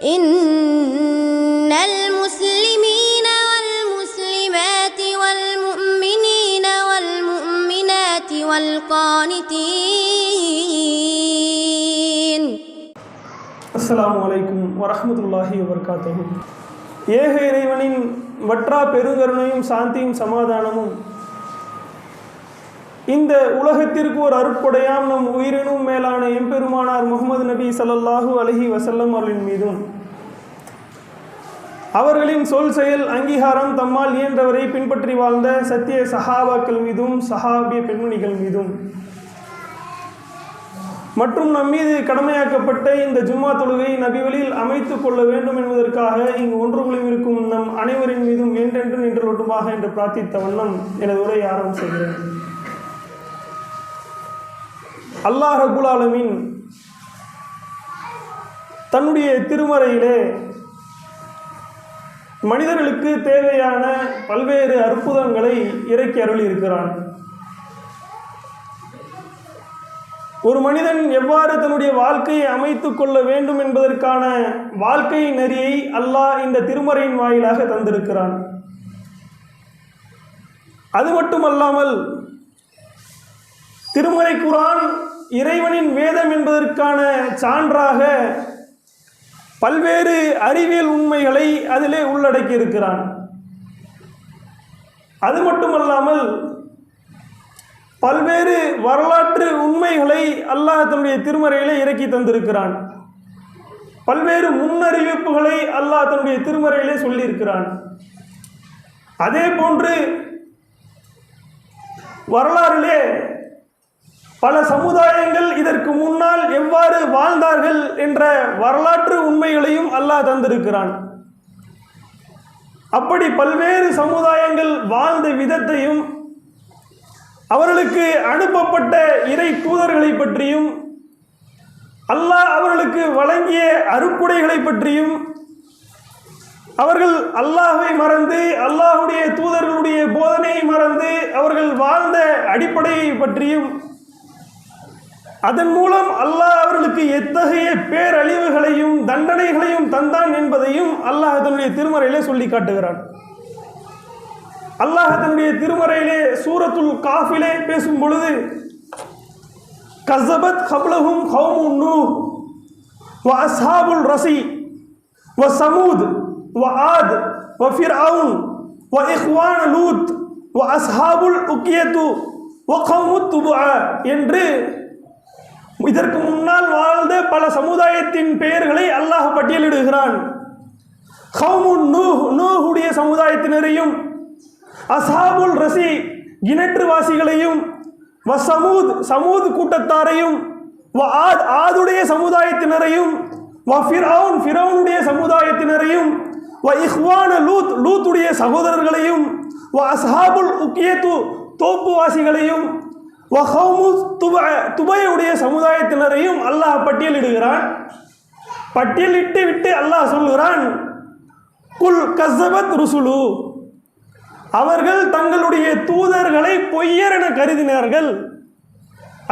إن المسلمين والمسلمات والمؤمنين والمؤمنات والقانتين. அஸ்ஸலாமு அலைக்கும் வரஹ்மத்துல்லாஹி வபரகாத்துஹு. ஏக இறைவனின் வற்றா பெருங்கருணையும் சாந்தியும் சமாதானமும் இந்த உலகத்திற்கு ஒரு அருட்கொடையாம் நம் உயிரினும் மேலான எம்பெருமானார் முஹம்மது நபி ஸல்லல்லாஹு அலைஹி வஸல்லம் அவர்களின் மீதும் அவர்களின் சொல் செயல் அங்கீகாரம் தம்மால் இயன்றவரை பின்பற்றி வாழ்ந்த சத்திய சஹாபாக்கள் மீதும் சஹாபிய பெண்மணிகள் மீதும் மற்றும் நம் மீது கடமையாக்கப்பட்ட இந்த ஜும்மா தொழுகை நபிவழியில் அமைத்து கொள்ள வேண்டும் என்பதற்காக இங்கு ஒன்றுகுழும் இருக்கும் நம் அனைவரின் மீதும் என்றென்று நின்றொட்டுமாக என்று பிரார்த்தித்த வண்ணம் எனது உரையை ஆரம்பம் செய்கிறேன். அல்லாஹ் ரப்புல் ஆலமீன் தன்னுடைய திருமறையிலே மனிதர்களுக்கு தேவையான பல்வேறு அற்புதங்களை இறக்கி அருளி இருக்கிறான். ஒரு மனிதன் எவ்வாறு தன்னுடைய வாழ்க்கையை அமைத்து கொள்ள வேண்டும் என்பதற்கான வாழ்க்கை நெறியை அல்லாஹ் இந்த திருமறையின் வாயிலாக தந்திருக்கிறான். அது மட்டுமல்லாமல் திருமறை குர்ஆன் இறைவனின் வேதம் என்பதற்கான சான்றாக பல்வேறு அறிவியல் உண்மைகளை அதிலே உள்ளடக்கி இருக்கிறான். அது மட்டுமல்லாமல் பல்வேறு வரலாற்று உண்மைகளை அல்லாஹ் தன்னுடைய திருமறையிலே இறக்கி தந்திருக்கிறான். பல்வேறு முன்னறிவிப்புகளை அல்லாஹ் தன்னுடைய திருமறையிலே சொல்லியிருக்கிறான். அதே போன்று வரலாறிலே பல சமுதாயங்கள் இதற்கு முன்னால் எவ்வாறு வாழ்ந்தார்கள் என்ற வரலாற்று உண்மைகளையும் அல்லாஹ் தந்திருக்கிறான். அப்படி பல்வேறு சமுதாயங்கள் வாழ்ந்த விதத்தையும் அவர்களுக்கு அனுப்பப்பட்ட இறை தூதர்களை பற்றியும் அல்லாஹ் அவர்களுக்கு வழங்கிய அருட்கொடைகளை பற்றியும் அவர்கள் அல்லாஹ்வை மறந்து அல்லாஹ்வுடைய தூதர்களுடைய போதனையை மறந்து அவர்கள் வாழ்ந்த அடிப்படையை பற்றியும் அதன் மூலம் அல்லாஹ் அவர்களுக்கு எத்தகைய பேரழிவுகளையும் தண்டனைகளையும் தந்தான் என்பதையும் அல்லாஹ் தன்னுடைய திருமறையிலே சொல்லி காட்டுகிறான். அல்லாஹ் தன்னுடைய திருமறையிலே சூரத்துல் காஃபிலே பேசும் பொழுது கஸபத் கப்லஹும் கௌமுன் நூஹ் வ அஸ்ஹாபுல் ரஸி வ சமூத் வ ஆத் வ ஃபிர்அவுன் வ இக்வான லூத் வ அஸ்ஹாபுல் உக்கியத்து வ கௌமுத் துபா என்று இதற்கு முன்னால் வாழ்ந்த பல சமுதாயத்தின் பெயர்களை அல்லாஹ் பட்டியலிடுகிறான். கௌமுன் நூஹ் நூஹுடைய சமுதாயத்தினரையும், அஸ்ஹாபுல் ரஸி கிணற்றுவாசிகளையும், வ சமூத் சமூத் கூட்டத்தாரையும், வ ஆத் ஆதுடைய சமுதாயத்தினரையும், வ ஃபிர்அவுன் ஃபிர்அவுனுடைய சமுதாயத்தினரையும், வ இக்வான லூத் லூத்துடைய சகோதரர்களையும், வ அஸ்ஹாபுல் உக்கியத்து தோப்புவாசிகளையும், வ கௌமு துபையுடைய சமுதாயத்தினரையும் அல்லாஹ் பட்டியலிடுகிறான். பட்டியலிட்டு விட்டு அல்லாஹ் சொல்கிறான், குல் கஸபத் ருசுலு, அவர்கள் தங்களுடைய தூதர்களை பொய்யர் என கருதினார்கள்.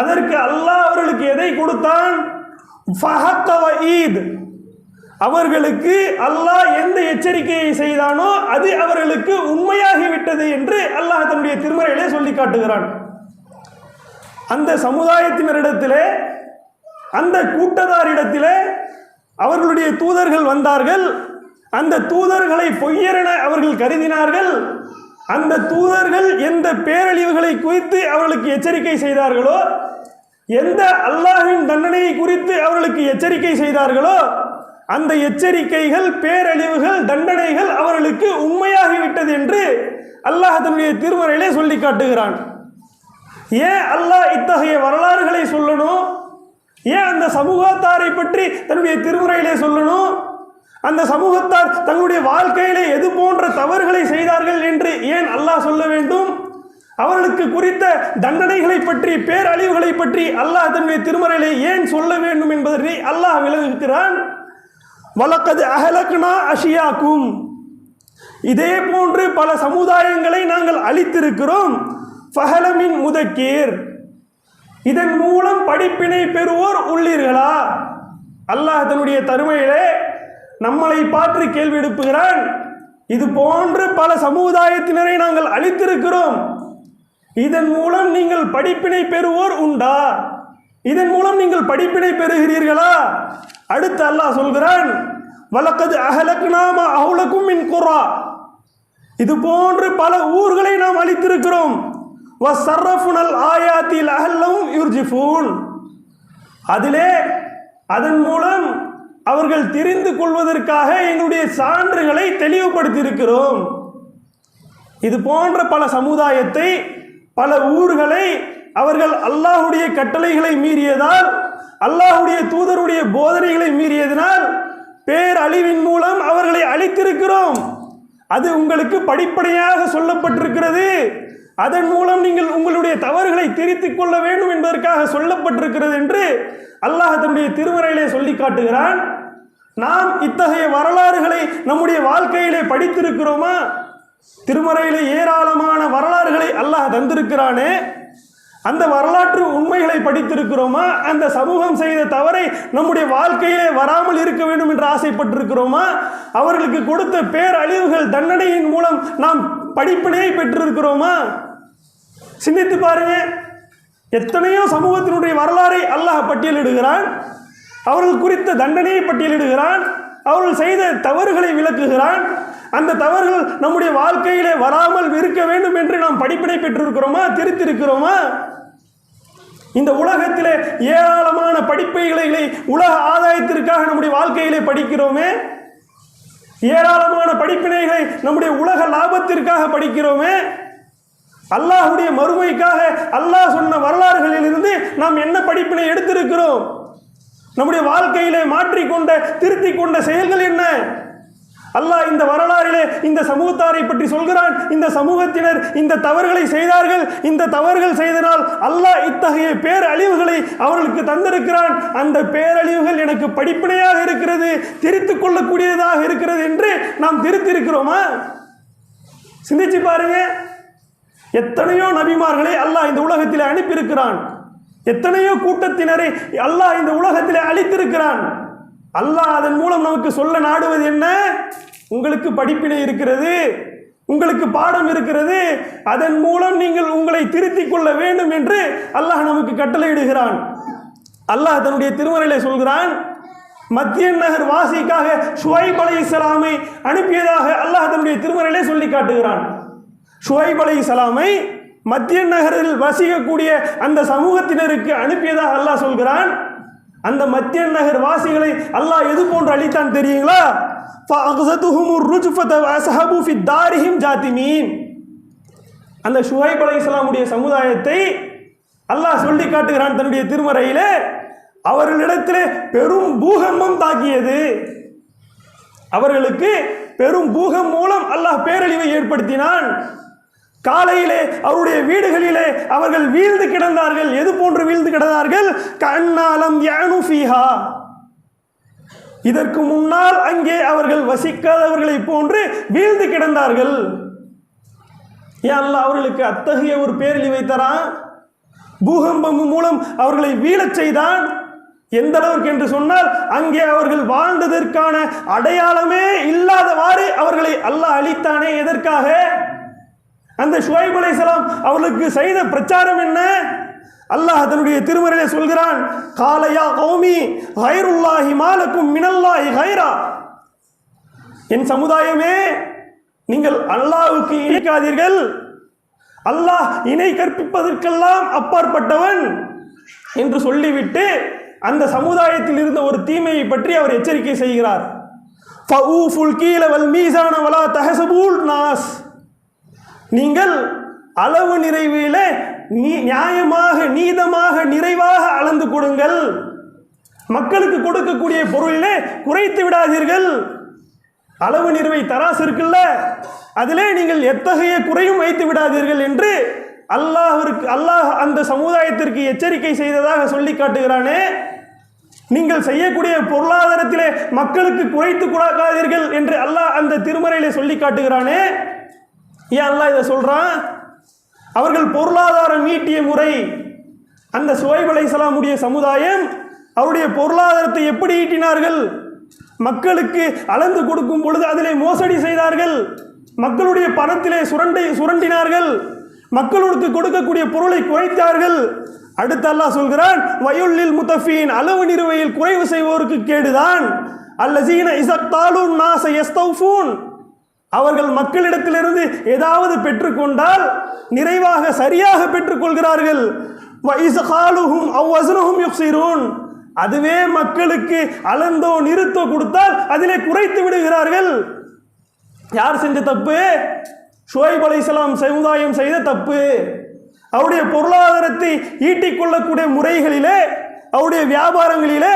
அதற்கு அல்லாஹ் அவர்களுக்கு எதை கொடுத்தான்? ஃபஹக்க வஈத், அவர்களுக்கு அல்லாஹ் எந்த எச்சரிக்கையை செய்தானோ அது அவர்களுக்கு உண்மையாகிவிட்டது என்று அல்லாஹ் தன்னுடைய திருமறையிலே சொல்லி காட்டுகிறான். அந்த சமுதாயத்தினரிடத்திலே, அந்த கூட்டத்தாரிடத்திலே அவர்களுடைய தூதர்கள் வந்தார்கள். அந்த தூதர்களை பொய்யரென அவர்கள் கருதினார்கள். அந்த தூதர்கள் எந்த பேரழிவுகளை குறித்து அவர்களுக்கு எச்சரிக்கை செய்தார்களோ, எந்த அல்லாஹ்வின் தண்டனையை குறித்து அவர்களுக்கு எச்சரிக்கை செய்தார்களோ, அந்த எச்சரிக்கைகள், பேரழிவுகள், தண்டனைகள் அவர்களுக்கு உண்மையாகிவிட்டது என்று அல்லாஹ் தன்னுடைய திருமறையிலே சொல்லி காட்டுகிறான். ஏன் அல்லாஹ் இத்தகைய வரலாறுகளை சொல்லணும்? ஏன் அந்த சமூகத்தாரை பற்றி தன்னுடைய திருமுறையிலே சொல்லணும்? அந்த சமூகத்தார் தங்களுடைய வாழ்க்கையிலே எது போன்ற தவறுகளை செய்தார்கள் என்று ஏன் அல்லாஹ் சொல்ல வேண்டும்? அவர்களுக்கு குறித்த தண்டனைகளை பற்றி, பேரழிவுகளை பற்றி அல்லாஹ் தன்னுடைய திருமறையிலே ஏன் சொல்ல வேண்டும் என்பதை அல்லாஹ் விளக்குகிறான். வலக்கது அஹலக்னா அஷியாக்கும், இதே போன்று பல சமுதாயங்களை நாங்கள் அழித்திருக்கிறோம். ஃபஹலமின் முதக்கீர், இதன் மூலம் படிப்பினை பெறுவோர் உள்ளீர்களா? அல்லாஹ் தன்னுடைய தருமையிலே நம்மளை பார்த்து கேள்வி எழுப்புகிறான். இது போன்று பல சமுதாயத்தினரை நாங்கள் அழித்திருக்கிறோம், இதன் மூலம் நீங்கள் படிப்பினை பெறுவோர் உண்டா? இதன் மூலம் நீங்கள் படிப்பினை பெறுகிறீர்களா? அடுத்து அல்லாஹ் சொல்கிறான், வலக்கது அஹலக்னா மா அஹ்லகும் மின் குரா, இது போன்று பல ஊர்களை நாம் அழித்திருக்கிறோம். வஸர்ரஃபுனல் ஆயாத்தி லஅல்லஹும் யுர்ஜிஃபூன், அதிலே அதன் மூலம் அவர்கள் தெரிந்து கொள்வதற்காக என்னுடைய சான்றுகளை தெளிவுபடுத்தியிருக்கிறோம். இது போன்ற பல சமுதாயத்தை, பல ஊர்களை அவர்கள் அல்லாஹ்வுடைய கட்டளைகளை மீறியதால், அல்லாஹ்வுடைய தூதருடைய போதனைகளை மீறியதனால் பேரழிவின் மூலம் அவர்களை அழித்திருக்கிறோம். அது உங்களுக்கு படிப்படியாக சொல்லப்பட்டிருக்கிறது. அதன் மூலம் நீங்கள் உங்களுடைய தவறுகளை திருத்திக் கொள்ள வேண்டும் என்பதற்காக சொல்லப்பட்டிருக்கிறது என்று அல்லாஹ் தன்னுடைய திருமறையிலே சொல்லி காட்டுகிறான். நாம் இத்தகைய வரலாறுகளை நம்முடைய வாழ்க்கையிலே படித்திருக்கிறோமா? திருமறையிலே ஏராளமான வரலாறுகளை அல்லாஹ் தந்திருக்கிறானே, அந்த வரலாற்று உண்மைகளை படித்திருக்கிறோமா? அந்த சமூகம் செய்த தவறை நம்முடைய வாழ்க்கையிலே வராமல் இருக்க வேண்டும் என்று ஆசைப்பட்டிருக்கிறோமா? அவர்களுக்கு கொடுத்த பேரழிவுகள் தண்டனையின் மூலம் நாம் படிப்பினையை பெற்றிருக்கிறோமா? சிந்தித்து பாருங்க. எத்தனையோ சமூகத்தினுடைய வரலாறை அல்லாஹ் பட்டியலிடுகிறான், அவர்கள் குறித்த தண்டனையை பட்டியலிடுகிறான், அவர்கள் செய்த தவறுகளை விளக்குகிறான். அந்த தவறுகள் நம்முடைய வாழ்க்கையிலே வராமல் இருக்க வேண்டும் என்று நாம் படிப்பினை பெற்றிருக்கிறோமா? திருத்திருக்கிறோமா? இந்த உலகத்திலே ஏராளமான படிப்பைகளை உலக ஆதாயத்திற்காக நம்முடைய வாழ்க்கையிலே படிக்கிறோமே, ஏராளமான படிப்பினைகளை நம்முடைய உலக லாபத்திற்காக படிக்கிறோமே. அல்லாஹ்வுடைய மறுமைக்காக அல்லாஹ் சொன்ன வரலாறுகளில் இருந்து நாம் என்ன படிப்பினை எடுத்திருக்கிறோம்? நம்முடைய வாழ்க்கையிலே மாற்றிக்கொண்ட திருத்திக் கொண்ட செயல்கள் என்ன? அல்லாஹ் இந்த வரலாறிலே இந்த சமூகத்தாரை பற்றி சொல்கிறான். இந்த சமூகத்தினர் இந்த தவறுகளை செய்தார்கள், இந்த தவறுகள் செய்தனால் அல்லாஹ் இத்தகைய பேரழிவுகளை அவர்களுக்கு தந்திருக்கிறான். அந்த பேரழிவுகள் எனக்கு படிப்பினையாக இருக்கிறது, திருத்திக் கொள்ளக்கூடியதாக இருக்கிறது என்று நாம் திருத்திருக்கிறோமா? சிந்திச்சு பாருங்க. எத்தனையோ நபிமார்களை அல்லாஹ் இந்த உலகத்திலே அனுப்பியிருக்கிறான், எத்தனையோ கூட்டத்தினரை அல்லாஹ் இந்த உலகத்திலே அழித்திருக்கிறான். அல்லாஹ் அதன் மூலம் நமக்கு சொல்ல நாடுவது என்ன? உங்களுக்கு படிப்பினை இருக்கிறது, உங்களுக்கு பாடம் இருக்கிறது, அதன் மூலம் நீங்கள் உங்களை திருத்திக் கொள்ள வேண்டும் என்று அல்லாஹ் நமக்கு கட்டளையிடுகிறான். அல்லாஹ் தன்னுடைய திருமறையிலே சொல்கிறான், மத்தியன் நகர் வாசிக்காக ஷுவைப் அலைஹிஸ்ஸலாமை அனுப்பியதாக அல்லாஹ் தன்னுடைய திருமறையிலே சொல்லி காட்டுகிறான். ஷுவைப் அலைஹிஸ்ஸலாமை மத்தியன் நகரில் வசிக்கக்கூடிய அந்த சமூகத்தினருக்கு அனுப்பியதாக அல்லாஹ் சொல்கிறான். அந்த மத்தியன் நகர் வாசிகளை அல்லாஹ் எது போன்று அழித்தான் தெரியுங்களா? அந்த ஷுவைப் அலைஹிஸ்ஸலாமுடைய சமுதாயத்தை அல்லாஹ் சொல்லி காட்டுகிறான் தன்னுடைய திருமறையிலே. அவர்களிடத்திலே பெரும் பூகம்பம் தாக்கியது, அவர்களுக்கு பெரும் பூகம் மூலம் அல்லாஹ் பேரழிவை ஏற்படுத்தினான். காலையிலே அவருடைய வீடுகளிலே அவர்கள் வீழ்ந்து கிடந்தார்கள். எது போன்று வீழ்ந்து கிடந்தார்கள்? கண்ணாலம் யானு ஃபீஹா, இதற்கு முன்னால் அங்கே அவர்கள் வசிக்காதவர்களை போன்று வீழ்ந்து கிடந்தார்கள். ஏன் அல்லாஹ் அவர்களுக்கு அத்தகைய ஒரு பேரழிவை தரான்? பூகம்பம் மூலம் அவர்களை வீழச் செய்தான். எந்த அளவுக்கு என்று சொன்னால், அங்கே அவர்கள் வாழ்ந்ததற்கான அடையாளமே இல்லாதவாறு அவர்களை அல்லாஹ் அழித்தானே. எதற்காக? அந்த ஷுவைப் அலைஹிஸ்ஸலாம் அவர்களுக்கு செய்த பிரச்சாரம் என்ன? அல்லாஹ் தன்னுடைய திருமறையிலே சொல்கிறான், காலையா கௌமி கைருல்லாஹி மாலக்கும் மினல்லாஹி கைரா, என் சமுதாயமே நீங்கள் அல்லாஹ்வுக்கு இணைக்காதீர்கள், அல்லாஹ் இணை கற்பிப்பதற்கெல்லாம் அப்பாற்பட்டவன் என்று சொல்லிவிட்டு அந்த சமுதாயத்தில் இருந்த ஒரு தீமையை பற்றி அவர் எச்சரிக்கை செய்கிறார். ஃபஊஃபுல் கீல வல் மீசான வலா தஹஸபூல் நாஸ், நீங்கள் அளவு நிறைவிலே நியாயமாக நீதமாக நிறைவாக அளந்து கொடுங்கள், மக்களுக்கு கொடுக்கக்கூடிய பொருளிலே குறைத்து விடாதீர்கள். அளவு நிறைவை தராசு இருக்குல்ல, அதிலே நீங்கள் எத்தகைய குறையும் வைத்து விடாதீர்கள் என்று அல்லாஹ் அந்த சமுதாயத்திற்கு எச்சரிக்கை செய்ததாக சொல்லி காட்டுகிறானே. நீங்கள் செய்யக்கூடிய பொருளாதாரத்திலே மக்களுக்கு குறைத்து கொடுக்காதீர்கள் என்று அல்லாஹ் அந்த திருமறையிலே சொல்லி காட்டுகிறானே. ஏன் அல்லாஹ் இதை சொல்றான்? அவர்கள் பொருளாதாரம் ஈட்டிய முறை, அந்த ஷுவைப் அலைஹிஸ்ஸலாமுடைய சமுதாயம் அவருடைய பொருளாதாரத்தை எப்படி ஈட்டினார்கள்? மக்களுக்கு அளந்து கொடுக்கும் பொழுது அதிலே மோசடி செய்தார்கள், மக்களுடைய பணத்திலே சுரண்டினார்கள், மக்களுக்கு கொடுக்கக்கூடிய பொருளை குறைத்தார்கள். அடுத்து அல்லாஹ் சொல்கிறான், வயுல்லில் முத்தஃபீன், அளவு நிறுவையில் குறைவு செய்வோருக்கு கேடுதான். அல்லஸீன இஸக்தாலுன் நாஸ யஸ்தௌஃபூன், அவர்கள் மக்களிடத்திலிருந்து ஏதாவது பெற்றுக்கொண்டால் நிறைவாக சரியாக பெற்றுக்கொள்கிறார்கள். வ இஸ்காலுஹும் அவ் வஸ்னுஹும் யுக்ஸிரூன், அதுவே மக்களுக்கு அளந்தோ நிறுத்தோ கொடுத்தால் அதிலே குறைத்து விடுகிறார்கள். யார் செஞ்ச தப்பு? ஷுவைப் அலைஹிஸ்ஸலாம் சமுதாயம் செய்த தப்பு. அவருடைய பொருளாதாரத்தை ஈட்டிக்கொள்ளக்கூடிய முறைகளிலே, அவருடைய வியாபாரங்களிலே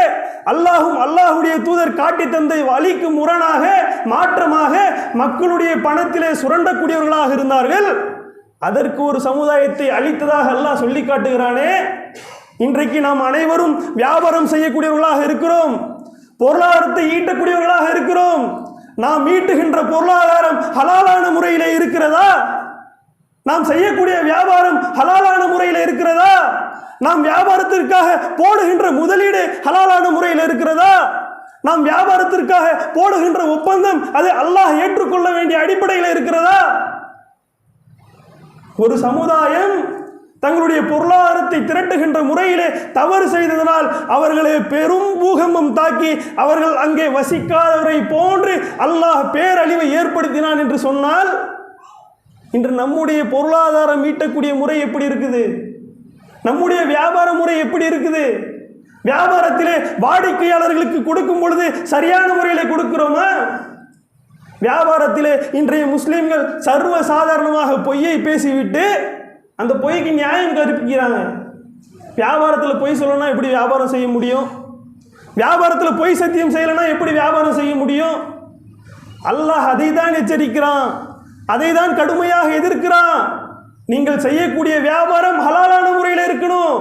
அல்லாஹும் அல்லாஹுடைய தூதர் காட்டி தந்த வழிக்கு முரணாக மாற்றமாக மக்களுடைய பணத்திலே சுரண்டக்கூடியவர்களாக இருந்தார்கள். அதற்கு ஒரு சமுதாயத்தை அழித்ததாக அல்லாஹ் சொல்லி காட்டுகிறானே. இன்றைக்கு நாம் அனைவரும் வியாபாரம் செய்யக்கூடியவர்களாக இருக்கிறோம், பொருளாதாரத்தை ஈட்டக்கூடியவர்களாக இருக்கிறோம். நாம் ஈட்டுகின்ற பொருளாதாரம் ஹலாலான முறையிலே இருக்கிறதா? நாம் செய்யக்கூடிய வியாபாரம் ஹலாலான முறையில் இருக்கிறதா? நாம் வியாபாரத்திற்காக போடுகின்ற முதலீடு ஹலாலான முறையில் இருக்கிறதா? நாம் வியாபாரத்திற்காக போடுகின்ற ஒப்பந்தம் அது அல்லாஹ் ஏற்றுக்கொள்ள வேண்டிய அடிப்படையில் இருக்கிறதா? ஒரு சமுதாயம் தங்களுடைய பொருளாதாரத்தை திரட்டுகின்ற முறையிலே தவறு செய்ததனால் அவர்களை பெரும் பூகம்பம் தாக்கி அவர்கள் அங்கே வசிக்காதவரை போன்று அல்லாஹ் பேரழிவை ஏற்படுத்தினான் என்று சொன்னால், இன்று நம்முடைய பொருளாதாரம் ஈட்டக்கூடிய முறை எப்படி இருக்குது? நம்முடைய வியாபார முறை எப்படி இருக்குது? வியாபாரத்திலே வாடிக்கையாளர்களுக்கு கொடுக்கும் பொழுது சரியான முறையில் கொடுக்கிறோமா? வியாபாரத்திலே இன்றைய முஸ்லிம்கள் சர்வ சாதாரணமாக பொய்யை பேசிவிட்டு அந்த பொய்க்கு நியாயம் கற்பிக்கிறாங்க. வியாபாரத்தில் பொய் சொல்லணும்னா எப்படி வியாபாரம் செய்ய முடியும்? வியாபாரத்தில் பொய் சத்தியம் செய்யலைன்னா எப்படி வியாபாரம் செய்ய முடியும்? அல்லாஹ் அதை தான் எச்சரிக்கிறான், அதை தான் கடுமையாக எதிர்க்கிறான். நீங்கள் செய்யக்கூடிய வியாபாரம் ஹலாலான முறையில் இருக்கணும்,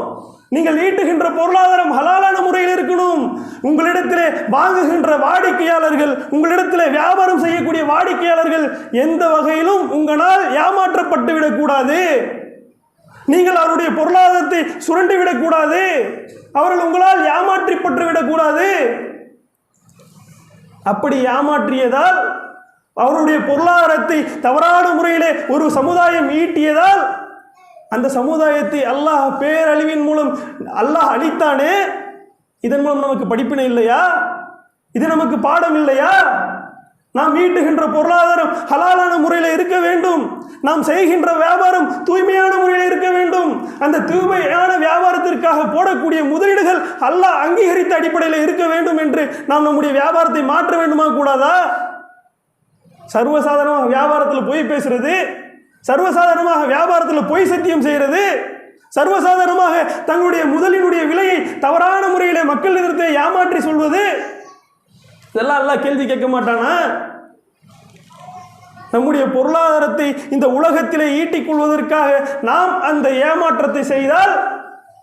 நீங்கள் ஈட்டுகின்ற பொருளாதாரம் ஹலாலான முறையில் இருக்கணும். உங்களிடத்திலே வாங்குகின்ற வாடிக்கையாளர்கள், உங்களிடத்திலே வியாபாரம் செய்யக்கூடிய வாடிக்கையாளர்கள் எந்த வகையிலும் உங்களால் ஏமாற்றப்பட்டு விடக்கூடாது. நீங்கள் அவருடைய பொருளாதாரத்தை சுரண்டிவிடக்கூடாது, அவர்கள் உங்களால் ஏமாற்றப்பட்டு விடக்கூடாது. அப்படி ஏமாற்றியதால், அவருடைய பொருளாதாரத்தை தவறான முறையிலே ஒரு சமுதாயம் ஈட்டியதால் அந்த சமுதாயத்தை அல்லாஹ் பேரழிவின் மூலம் அல்லாஹ் அழித்தானே. இதன் மூலம் நமக்கு படிப்பினை இல்லையா? இது நமக்கு பாடம் இல்லையா? நாம் ஈட்டுகின்ற பொருளாதாரம் ஹலாலான முறையில் இருக்க வேண்டும், நாம் செய்கின்ற வியாபாரம் தூய்மையான முறையில் இருக்க வேண்டும். அந்த தூய்மையான வியாபாரத்திற்காக போடக்கூடிய முதலீடுகள் அல்லாஹ் அங்கீகரித்த அடிப்படையில் இருக்க வேண்டும் என்று நாம் நம்முடைய வியாபாரத்தை மாற்ற வேண்டுமா கூடாதா? சர்வசாதாரணமாக வியாபாரத்தில் பொய் பேசுறது, சர்வசாதாரணமாக வியாபாரத்தில் பொய் சத்தியம் செய்கிறது, சர்வசாதாரணமாக தங்களுடைய முதலினுடைய விலையை தவறான முறையில் மக்கள் எதிர்த்து ஏமாற்றி சொல்வது, இதெல்லாம் அல்லாஹ் கேள்வி கேட்க மாட்டானா? நம்முடைய பொருளாதாரத்தை இந்த உலகத்திலே ஈட்டிக் கொள்வதற்காக நாம் அந்த ஏமாற்றத்தை செய்தால்,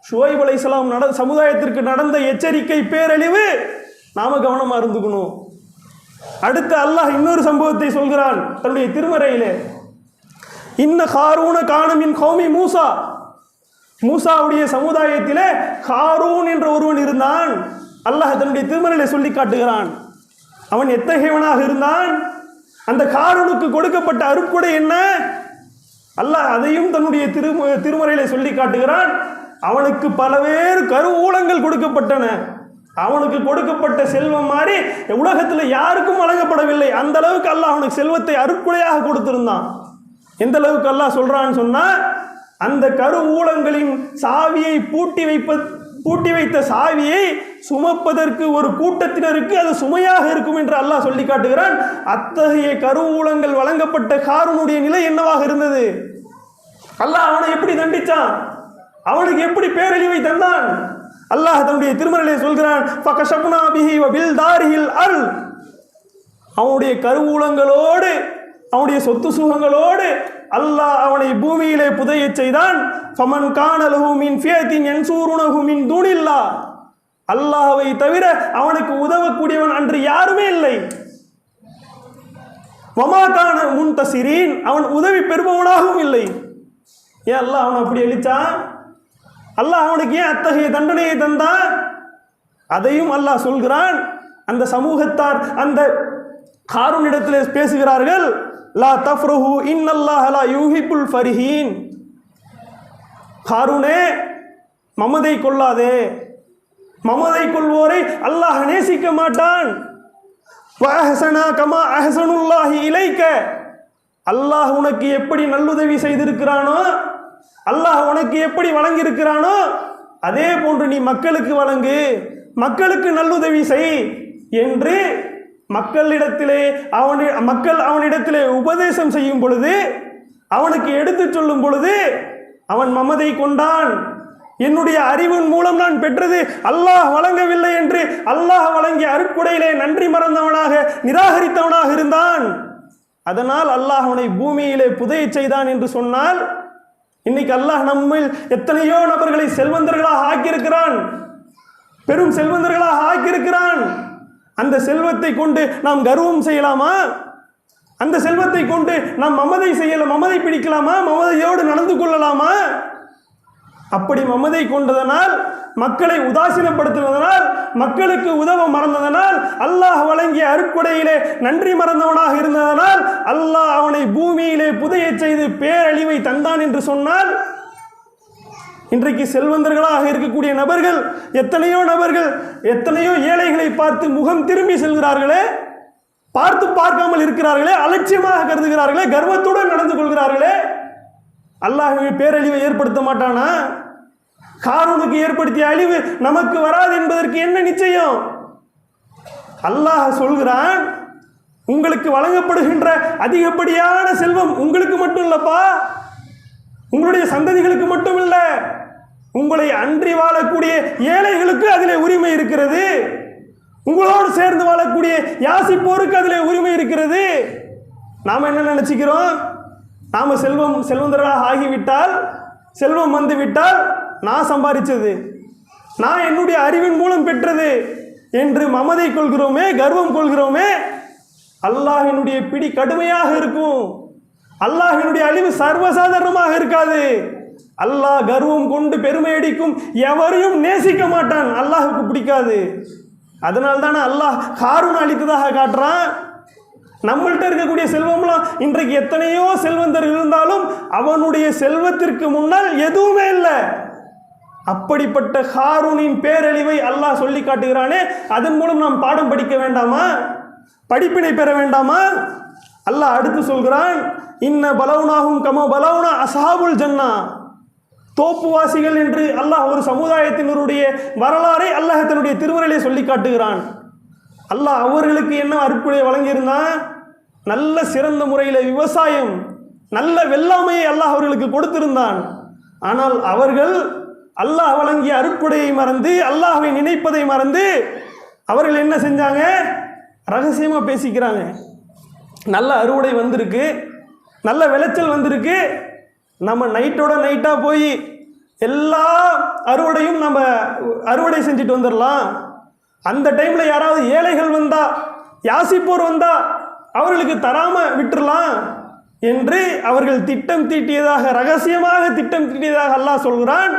ஷுவைப் அலைஹிஸ்ஸலாம் சமுதாயத்திற்கு நடந்த எச்சரிக்கை பேரழிவு, நாம கவனமாக இருந்துக்கணும். அடுத்து அல்லாஹ் இன்னொரு சம்பவத்தை சொல்கிறான் தன்னுடைய திருமறையிலே. இன்ன ஹாரூன கானமின் கௌமி மூசா, மூசாவுடைய சமுதாயத்திலே ஹாரூன் என்ற ஒருவன் இருந்தான். அல்லாஹ் தன்னுடைய திருமறையிலே சொல்லி காட்டுகிறான். அவன் எத்தகையவனாக இருந்தான்? அந்த ஹாரூனுக்கு கொடுக்கப்பட்ட அருட்கொடை என்ன? அல்லாஹ் அதையும் தன்னுடைய திருமறையிலே சொல்லி காட்டுகிறான். அவனுக்கு பலவேறு கருவூலங்கள் கொடுக்கப்பட்டன. அவனுக்கு கொடுக்கப்பட்ட செல்வம் மாதிரி உலகத்தில் யாருக்கும் வழங்கப்படவில்லை. அந்த அளவுக்கு அல்லாஹ் அவனுக்கு செல்வத்தை அருட்கொடையாக கொடுத்திருந்தான். எந்த அளவுக்கு அல்லாஹ் சொல்றான்னு சொன்னா, அந்த கருவூலங்களின் சாவியை பூட்டி வைத்த சாவியை சுமப்பதற்கு ஒரு கூட்டத்தினருக்கு அது சுமையாக இருக்கும் என்று அல்லாஹ் சொல்லி காட்டுகிறான். அத்தகைய கருவூலங்கள் வழங்கப்பட்ட ஹாரூனுடைய நிலை என்னவாக இருந்தது? அல்லாஹ் அவனை எப்படி தண்டிச்சான்? அவனுக்கு எப்படி பேரழிவை தந்தான்? அல்லாஹ் தன்னுடைய திருமறையிலே சொல்கிறான், ஃபகஷப்னா பிஹி வ பில்தாரிஹில் அர்ல், அவனுடைய கருவூலங்களோடு அவனுடைய சொத்து சுகங்களோடு அல்லாஹ் அவனை பூமியிலே புதையச் செய்தான். ஃபமன் கான லஹு மின் ஃபியத்தின் யன்சூருனஹு மின் தூனில்லாஹ், அல்லாஹ்வை தவிர அவனுக்கு உதவக்கூடியவன் அன்று யாருமே இல்லை. வமா கான முன்தசிரீன், அவன் உதவி பெறுபவனாகவும் இல்லை. ஏன் அல்லாஹ் அவனை அப்படி அழிச்சான்? அல்லாஹ் அவனுக்கு ஏன் அத்தகைய தண்டனையை தந்தான்? அதையும் அல்லாஹ் சொல்கிறான். அந்த சமூகத்தார் அந்த காரூனிடத்தில் பேசுகிறார்கள், லா தஃப்ரஹு இன்னல்லாஹ லா யுஹிப்புல் ஃபரிஹீன். காரூனே, மமதை கொள்ளாதே, மமதை கொள்வோரை அல்லாஹ் நேசிக்க மாட்டான். வஅஹ்ஸனா கமா அஹ்ஸனுல்லாஹி இலைக்க, அல்லாஹ் உனக்கு எப்படி நல்லுதவி செய்திருக்கிறானோ, அல்லாஹ் உனக்கு எப்படி வழங்கியிருக்கிறானோ அதே போன்று நீ மக்களுக்கு வழங்கு, மக்களுக்கு நல்லுதவி செய் என்று மக்களிடத்திலே மக்கள் அவனிடத்திலே உபதேசம் செய்யும் பொழுது, அவனுக்கு எடுத்து சொல்லும் பொழுது அவன் மமதை கொண்டான். என்னுடைய அறிவின் மூலம் நான் பெற்றது அல்லாஹ் வழங்கவில்லை என்று அல்லாஹ் வழங்கிய அருட்கொடையிலே நன்றி மறந்தவனாக நிராகரித்தவனாக இருந்தான். அதனால் அல்லாஹ் அவனை பூமியிலே புதைய செய்தான் என்று சொன்னால், இன்னைக்கு அல்லாஹ் நம்மில் எத்தனையோ நபர்களை செல்வந்தர்களாக ஆக்கியிருக்கிறான், பெரும் செல்வந்தர்களாக ஆக்கியிருக்கிறான். அந்த செல்வத்தை கொண்டு நாம் கர்வம் செய்யலாமா? அந்த செல்வத்தை கொண்டு நாம் மமதை பிடிக்கலாமா? மமதையோடு நடந்து கொள்ளலாமா? அப்படி மமதை கொண்டதனால், மக்களை உதாசீனப்படுத்துவதனால், மக்களுக்கு உதவ மறந்ததனால், அல்லாஹ் வழங்கிய அருட்கொடையிலே நன்றி மறந்தவனாக இருந்ததனால் அல்லாஹ் அவனை பூமியிலே புதைய செய்து பேரழிவை தந்தான் என்று சொன்னால், இன்றைக்கு செல்வந்தர்களாக இருக்கக்கூடிய நபர்கள் எத்தனையோ ஏழைகளை பார்த்து முகம் திரும்பி செல்கிறார்களே, பார்க்காமல் இருக்கிறார்களே, அலட்சியமாக கருதுகிறார்களே, கர்வத்துடன் நடந்து கொள்கிறார்களே. அல்லாஹ் பேரழிவை ஏற்படுத்த மாட்டானா? காரூனுக்கு ஏற்படுத்திய அழிவு நமக்கு வராது என்பதற்கு என்ன நிச்சயம்? அல்லாஹ் சொல்கிறான், உங்களுக்கு வழங்கப்படுகின்ற அதிகப்படியான செல்வம் உங்களுக்கு மட்டும் இல்லப்பா, உங்களுடைய சந்ததிகளுக்கு மட்டும் இல்லை, உங்களை அன்றி வாழக்கூடிய ஏழைகளுக்கு அதிலே உரிமை இருக்கிறது, உங்களோடு சேர்ந்து வாழக்கூடிய யாசிப்போருக்கு அதிலே உரிமை இருக்கிறது. நாம் என்ன நினைச்சுக்கிறோம்? நாம் செல்வந்தர்களாக ஆகிவிட்டால், செல்வம் வந்து விட்டால் நான் சம்பாதிச்சது, நான் என்னுடைய அறிவின் மூலம் பெற்றது என்று மமதை கொள்கிறோமே, கர்வம் கொள்கிறோமே. அல்லாஹ்வினுடைய பிடி கடுமையாக இருக்கும். அல்லாஹ்வினுடைய அழிவு சர்வசாதாரணமாக இருக்காது. அல்லாஹ் கர்வம் கொண்டு பெருமை அடிக்கும் எவரையும் நேசிக்க மாட்டான், அல்லாஹுக்கு பிடிக்காது. அதனால்தானே அல்லாஹ் காரூன் அழித்ததாக காட்டுறான். நம்மள்கிட்ட இருக்கக்கூடிய செல்வம்லாம் இன்றைக்கு எத்தனையோ செல்வந்தர் இருந்தாலும் அவனுடைய செல்வத்திற்கு முன்னால் எதுவுமே இல்லை. அப்படிப்பட்ட காரூனின் பேரழிவை அல்லாஹ் சொல்லி காட்டுகிறானே, அதன் மூலம் நாம் பாடம் படிக்க வேண்டாமா? படிப்பினை பெற வேண்டாமா? அல்லாஹ் அடுத்து சொல்கிறான், இன்ன பலவுனாகும் கம பலவுனா அஸ்ஹாபுல் ஜன்னா. தோப்புவாசிகள் என்று அல்லாஹ் ஒரு சமுதாயத்தினருடைய வரலாறை அல்லாஹ் தன்னுடைய திருமறையிலே சொல்லி காட்டுகிறான். அல்லாஹ் அவர்களுக்கு என்ன அருட்கொடை வழங்கியிருந்தான்? நல்ல சிறந்த முறையில் விவசாயம், நல்ல வெள்ளாமையை அல்லாஹ் அவர்களுக்கு கொடுத்திருந்தான். ஆனால் அவர்கள் அல்லாஹ் வழங்கிய அருட்கொடையை மறந்து, அல்லாஹ்வை நினைப்பதை மறந்து அவர்கள் என்ன செஞ்சாங்க? ரகசியமாக பேசிக்கிறாங்க. நல்ல அறுவடை வந்திருக்கு, நல்ல விளைச்சல் வந்திருக்கு, நம்ம நைட்டோட நைட்டாக போய் எல்லா அறுவடையும் நம்ம அறுவடை செஞ்சுட்டு வந்துடலாம். அந்த டைமில் யாராவது ஏழைகள் வந்தா, யாசிப்போர் வந்தா அவர்களுக்கு தராமல் விட்டுறலாம் என்று அவர்கள் திட்டம் தீட்டியதாக, ரகசியமாக திட்டம் தீட்டியதாக அல்லாஹ் சொல்கிறான்.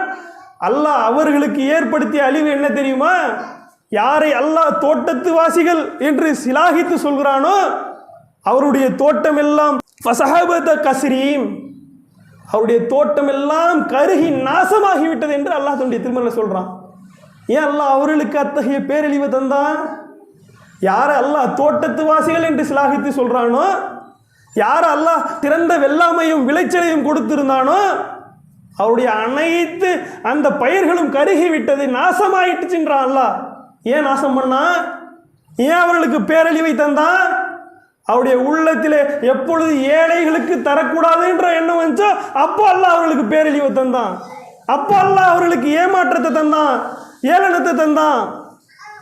அல்லாஹ் அவர்களுக்கு ஏற்படுத்திய அழிவு என்ன தெரியுமா? யாரை அல்லாஹ் தோட்டத்து வாசிகள் என்று சிலாகித்து சொல்கிறானோ அவருடைய தோட்டம் எல்லாம் ஃபஸஹபத கஸ்ரீம், அவருடைய தோட்டம் எல்லாம் கருகி நாசமாகிவிட்டது என்று அல்லாஹ் தன்னுடைய திருமறையில் சொல்கிறான். ஏன் அல்லாஹ் அவர்களுக்கு அத்தகைய பேரழிவு தந்தான்? யாரை அல்லாஹ் தோட்டத்து வாசிகள் என்று சிலாகித்து சொல்கிறானோ, யார் அல்லாஹ் திறந்த வெள்ளாமையும் விளைச்சலையும் கொடுத்திருந்தானோ அவருடைய அனைத்து அந்த பயிர்களும் கருகி விட்டது, நாசமாயிட்டுச்சுன்றான் அல்லாஹ். ஏன் நாசம் பண்ணா? ஏன் அவர்களுக்கு பேரழிவை தந்தான்? அவருடைய உள்ளத்திலே எப்பொழுது ஏழைகளுக்கு தரக்கூடாது என்ற எண்ணம் வந்துச்சோ அப்போ அல்லாஹ் அவர்களுக்கு பேரழிவை தந்தான். அப்போ அல்லாஹ் அவர்களுக்கு ஏமாற்றத்தை தந்தான், ஏளனத்தை தந்தான்.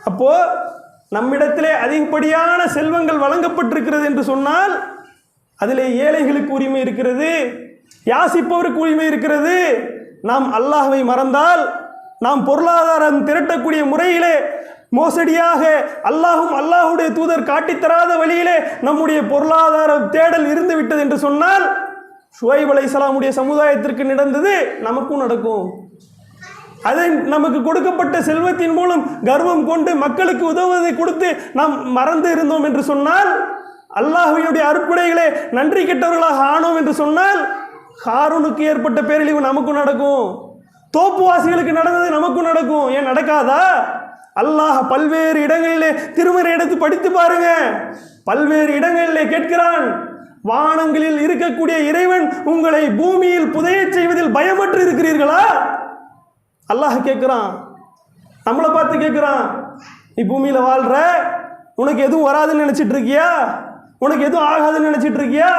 அப்போ நம்மிடத்திலே அதிகப்படியான செல்வங்கள் வழங்கப்பட்டிருக்கிறது என்று சொன்னால் அதிலே ஏழைகளுக்கு உரிமை இருக்கிறது, யாசிப்பவருக்கு உரிமை இருக்கிறது. நாம் அல்லாஹ்வை மறந்தால், நாம் பொருளாதாரம் திரட்டக்கூடிய முறையிலே மோசடியாக அல்லாஹும் அல்லாஹுடைய தூதர் காட்டித்தராத வழியிலே நம்முடைய பொருளாதார தேடல் இருந்து விட்டது என்று சொன்னால், ஷுவைப் அலைஹிஸ்ஸலாமுடைய சமுதாயத்திற்கு நடந்தது நமக்கும் நடக்கும். அதை நமக்கு கொடுக்கப்பட்ட செல்வத்தின் மூலம் கர்வம் கொண்டு மக்களுக்கு உதவுவதை கொடுத்து நாம் மறந்து இருந்தோம் என்று சொன்னால், அல்லாஹ்வினுடைய அருட்கொடைகளே நன்றி கெட்டவர்களாக ஆனோம் என்று சொன்னால், ஹாரூனுக்கு ஏற்பட்ட பேரழிவு நமக்கும் நடக்கும், தோப்புவாசிகளுக்கு நடந்தது நமக்கும் நடக்கும். ஏன் நடக்காதா? அல்லாஹ் பல்வேறு இடங்களிலே திருமறை எடுத்து படித்து பாருங்க. பல்வேறு இடங்களிலே கேட்கிறான், வானங்களில் இருக்கக்கூடிய இறைவன் உங்களை பூமியில் புதைய செய்வதில் பயமற்று இருக்கிறீர்களா? அல்லாஹ் கேட்குறான், நம்மளை பார்த்து கேட்குறான். நீ பூமியில் வாழ்கிற, உனக்கு எதுவும் வராதுன்னு நினச்சிட்டு இருக்கியா? உனக்கு எதுவும் ஆகாதுன்னு நினச்சிட்டு இருக்கியா?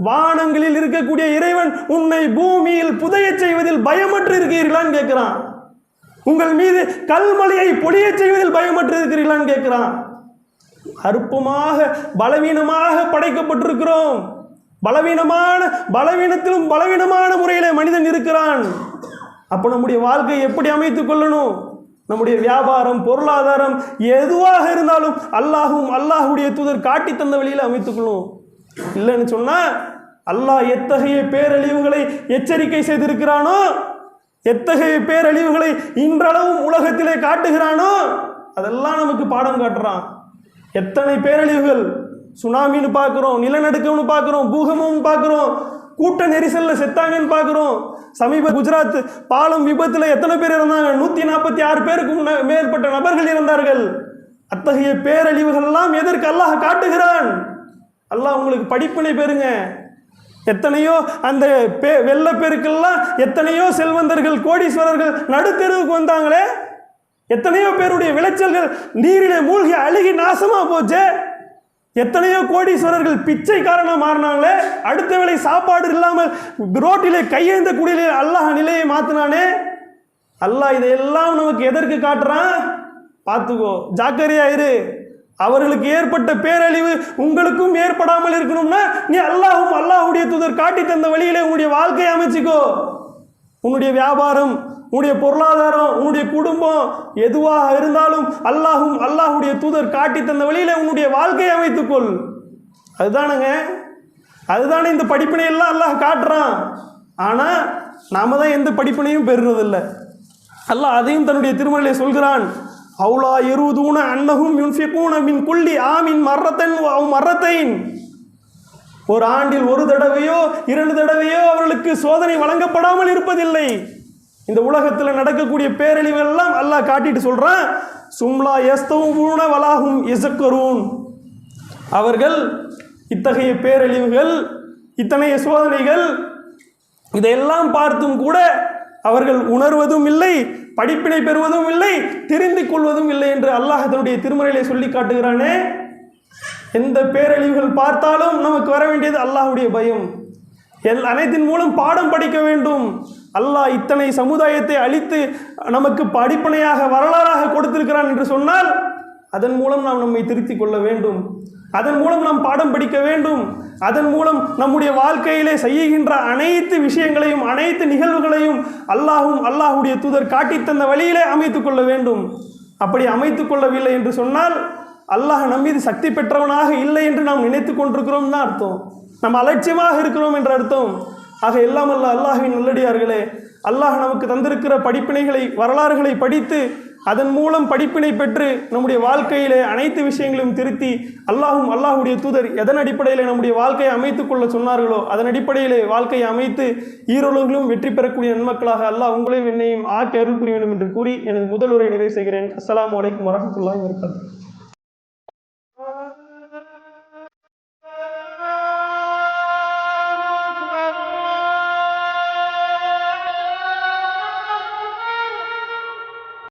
வானங்களில் இருக்கக்கூடிய இறைவன் உன்னை பூமியில் புதைய செய்வதில் பயமற்று இருக்கிறீர்களான்னு கேட்குறான். உங்கள் மீது கல்மலையை பொழிய செய்வதில் பயமற்று இருக்கிறீர்களான்னு கேட்குறான். அற்பமாக பலவீனமாக படைக்கப்பட்டிருக்கிறோம். பலவீனத்திலும் பலவீனமான முறையில் மனிதன் இருக்கிறான். அப்போ நம்முடைய வாழ்க்கையை எப்படி அமைத்துக் கொள்ளணும்? நம்முடைய வியாபாரம், பொருளாதாரம் எதுவாக இருந்தாலும் அல்லாஹுடைய தூதர் காட்டி தந்த வழியில் அமைத்துக்கொள்ளும். இல்லைன்னு சொன்னால் அல்லாஹ் எத்தகைய பேரழிவுகளை எச்சரிக்கை செய்திருக்கிறானோ, எத்தகைய பேரழிவுகளை இன்றளவும் உலகத்திலே காட்டுகிறானோ, அதெல்லாம் நமக்கு பாடம் காட்டுறான். எத்தனை பேரழிவுகள், சுனாமின்னு பார்க்குறோம், நிலநடுக்கம்னு பார்க்குறோம், பூகம்பம்னு பார்க்குறோம், கூட்ட நெரிசலில் செத்தாங்கன்னு பார்க்குறோம். சமீப குஜராத் பாலம் விபத்தில் எத்தனை பேர் இறந்தாங்க? 146 பேருக்கு மேற்பட்ட நபர்கள் இறந்தார்கள். அத்தகைய பேரழிவுகள் எல்லாம் எதற்கு அல்லாஹ் காட்டுகிறான்? அல்லாஹ் உங்களுக்கு படிப்பினை பெறுங்க. எத்தனையோ அந்த வெள்ளப்பெருக்கெல்லாம் எத்தனையோ செல்வந்தர்கள், கோடீஸ்வரர்கள் நடுத்தெருவுக்கு வந்தாங்களே, எத்தனையோ பேருடைய விளைச்சல்கள் நீரிலே மூழ்கி அழுகி நாசமாக போச்சு. எத்தனையோ கோடீஸ்வரர்கள் பிச்சைக்காரனாக மாறினாங்களே, அடுத்த வேளை சாப்பாடு இல்லாமல் ரோட்டிலே கையேந்த கூடிய அல்லாஹ் நிலையை மாற்றினானே. அல்லாஹ் இதையெல்லாம் நமக்கு எதற்கு காட்டுறான்? பார்த்துக்கோ, ஜாக்கிரதையாயிரு. அவர்களுக்கு ஏற்பட்ட பேரழிவு உங்களுக்கும் ஏற்படாமல் இருக்கணும்னா நீ அல்லாஹுடைய தூதர் காட்டி தந்த வழியிலே உன்னுடைய வாழ்க்கையை அமைச்சிக்கோ. உன்னுடைய வியாபாரம், உன்னுடைய பொருளாதாரம், உன்னுடைய குடும்பம் எதுவாக இருந்தாலும் அல்லாஹுடைய தூதர் காட்டி தந்த வழியில உன்னுடைய வாழ்க்கையை அமைத்துக்கொள். அதுதானே இந்த படிப்பினை எல்லாம் அல்லாஹ் காட்டுறான். ஆனால் நாம தான் எந்த படிப்பினையும் பெறுறதில்லை. அல்லாஹ் அதையும் தன்னுடைய திருமறையிலே சொல்கிறான். அவுலா யரூதூன அன்னஹும் யுன்ஃபிகூன மின் குல்லி ஆமின் மர்ரத்தைன். ஒரு ஆண்டில் ஒரு தடவையோ 2 தடவையோ அவர்களுக்கு சோதனை வழங்கப்படாமல் இருப்பதில்லை. இந்த உலகத்தில் நடக்கக்கூடிய பேரழிவுகள் எல்லாம் அல்லாஹ் காட்டிட்டு சொல்றான், சும்லா யஸ்தவுன வலாஹும் யஸக்கரூன். அவர்கள் இத்தகைய பேரழிவுகள், இத்தகைய சோதனைகள் இதையெல்லாம் பார்த்தும் கூட அவர்கள் உணர்வதும் இல்லை, படிப்பினை பெறுவதும் இல்லை, தெரிந்து கொள்வதும் இல்லை என்று அல்லாஹ் தன்னுடைய திருமறையிலே சொல்லி காட்டுகிறானே. எந்த பேரழிவுகள் பார்த்தாலும் நமக்கு வர வேண்டியது அல்லாஹ்வுடைய பயம். அனைத்தின் மூலம் பாடம் படிக்க வேண்டும். அல்லாஹ் இத்தனை சமுதாயத்தை அழித்து நமக்கு படிப்பனையாக வரலாறாக கொடுத்திருக்கிறான் என்று சொன்னால் அதன் மூலம் நாம் நம்மை திருத்திக் கொள்ள வேண்டும். அதன் மூலம் நாம் பாடம் படிக்க வேண்டும். அதன் மூலம் நம்முடைய வாழ்க்கையிலே செய்கின்ற அனைத்து விஷயங்களையும், அனைத்து நிகழ்வுகளையும் அல்லாஹுடைய தூதர் காட்டித்தந்த வழியிலே அமைத்துக் கொள்ள வேண்டும். அப்படி அமைத்துக் கொள்ளவில்லை என்று சொன்னால் அல்லாஹ் நம்மீது சக்தி பெற்றவனாக இல்லை என்று நாம் நினைத்து கொண்டிருக்கிறோம் தான் அர்த்தம். நம்ம அலட்சியமாக இருக்கிறோம் என்ற அர்த்தம். ஆக எல்லாம் அல்லாஹ்வின் நல்லடியார்களே, அல்லாஹ் நமக்கு தந்திருக்கிற படிப்பினைகளை, வரலாறுகளை படித்து அதன் மூலம் படிப்பினை பெற்று நம்முடைய வாழ்க்கையிலே அனைத்து விஷயங்களையும் திருத்தி அல்லாஹுடைய தூதர் எதன் அடிப்படையில் நம்முடைய வாழ்க்கையை அமைத்துக் கொள்ள சொன்னார்களோ அதன் அடிப்படையிலே வாழ்க்கையை அமைத்து ஈரோலகிலும் வெற்றி பெறக்கூடிய நன்மக்களாக அல்லாஹ் உங்களையும் என்னையும் ஆக்கி அருள் புரிய வேண்டும் என்று கூறி எனது முதல் உரை நிறைவு செய்கிறேன். அஸ்ஸலாமு அலைக்கும் வரஹ்மத்துல்லாஹி வபரகாத்துஹு.